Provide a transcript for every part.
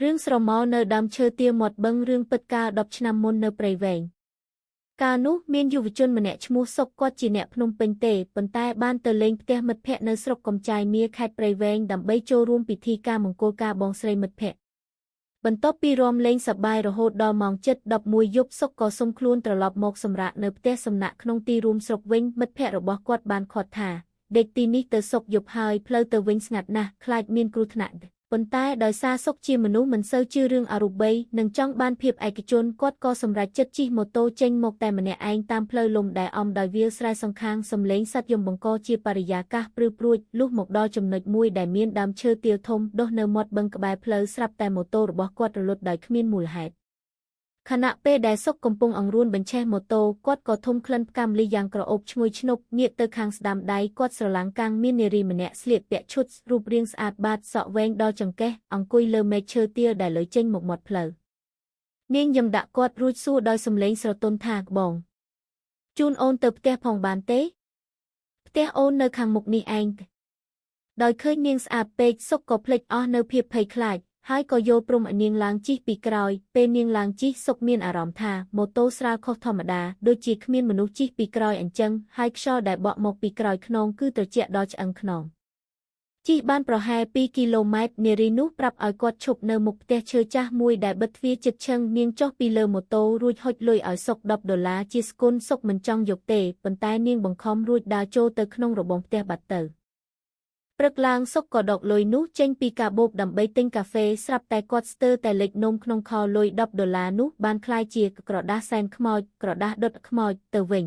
Rương sầu mò nơ đam chơi tia một băng rương bật ca đọc năm môn nơ prey vẹn. Ca nú miên dù chôn mà nẹ chmu sốc quát chỉ nẹ phnom penh tê, bần tai ban tờ lên tè mật phẹ nơ sọc cầm chai mía khai prey vẹn đầm bay chô rùm bị thi ca mong cô ca bong srei mật phẹ. Bần tóc pi rom lên sập bài rồi hốt đo mong chất đập mùi giúp sốc có sông khuôn trở lọp một sầm rạ nơ tè sầm nạ không ti rùm sọc vinh mật phẹ rồi bó quát ban khọt thả. Địch tì ní tờ sọc dục hơi plơ tờ vinh ngặt nà, khai miên cru thnạ. ប៉ុន្តែដោយសារសុកជាមនុស្សមិនសូវជឿរឿងអរូបីនិងចង់បានភាពឯកជនគាត់ក៏សម្រេចចិត្តជិះម៉ូតូចេញមកតែម្នាក់ឯងតាមផ្លូវលំដែលអំដោយវាលស្រែសងខាងសំឡេងសត្វយំបង្កជាបរិយាកាសព្រឺព្រួចលុះមកដល់ចំណុចមួយដែលមានដើមឈើទាលធំដុះនៅមាត់បឹងក្បែរផ្លូវស្រាប់តែម៉ូតូរបស់គាត់រលត់ដោយគ្មានមូលហេតុ ខណៈពេលដែលសុកកំពុងអង្រួនបញ្ឆេះម៉ូតូគាត់ក៏ធំក្លិនផ្កាំលីយ៉ាងក្រអូបឈ្ងុយឆ្នុកងាកទៅខាងស្ដាំដៃគាត់ស្រឡាំងកាំងមាននារីម្នាក់ស្លៀកពាក់ឈុតរូបរាងស្អាតបាតសក់វែងដល់ចង្កេះអង្គុយលើមែកឈើទាលដែលលើចេញមកមាត់ផ្លូវនាងយំដាក់គាត់រួចសួរដោយសំឡេងស្រទន់ថាបងជូនអូនទៅផ្ទះផងបានទេផ្ទះអូននៅខាងមុខនេះឯងដោយឃើញនាងស្អាតពេកសុកក៏ភ្លេចអស់នៅភាពភ័យខ្លាច ហើយក៏យល់ព្រមឲ្យនាងឡើងជិះពីក្រោយពេលនាងឡើងជិះសុកមានអារម្មណ៍ថាម៉ូតូស្រាលខុសធម្មតាដូចជាគ្មានមនុស្សជិះពីក្រោយអញ្ចឹងហើយខ្យល់ដែលបក់មកពីក្រោយខ្នងគឺត្រជាក់ដល់ឆ្អឹងខ្នងជិះបានប្រហែល 2 គីឡូម៉ែត្រនារីនោះប្រាប់ឲ្យគាត់ឈប់នៅមុខផ្ទះឈើចាស់មួយដែលបិទទ្វារជិតឈឹងនាងចុះពីលើម៉ូតូរួចហុចលុយឲ្យសុក$10ជាស្គុនសុកមិនចង់យកទេប៉ុន្តែនាងបង្ខំរួចដើរចូលទៅក្នុងរបងផ្ទះបាត់ទៅ ព្រឹកឡើងសុកក៏ដកលុយនោះចេញពីកាបូបដើម្បីទិញកាហ្វេស្រាប់តែគាត់ស្ទើរតែលេចនំក្នុងខោលុយ$10នោះបានคล้ายជាក្រដាសសែនខ្មោចក្រដាសដុតខ្មោចទៅវិញ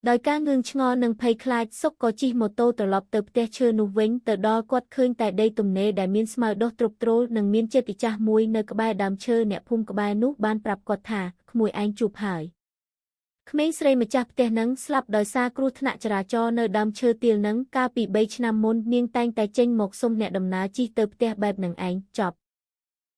ដោយការងឿងឆ្ងល់និងភ័យខ្លាចសុកក៏ជិះម៉ូតូត្រឡប់ទៅផ្ទះឈើនោះវិញទៅដល់គាត់ឃើញតែដីទំនេរដែលមានស្មៅដុះទ្រុបទ្រោលនិងមានចិត្តចាស់មួយនៅក្បែរដើមឈើអ្នកភូមិក្បែរនោះបានប្រាប់គាត់ថាក្មួយឯងជួបហើយ ក្មេងស្រីម្ចាស់ផ្ទះនឹងស្លាប់ដោយសារគ្រោះថ្នាក់ចរាចរណ៍នៅដើមឈើទាលនឹងកាលពី 3 ឆ្នាំមុននាងតែងតែចេញមកសុំអ្នកដំណើរជិះទៅផ្ទះបែបនឹងឯងចប់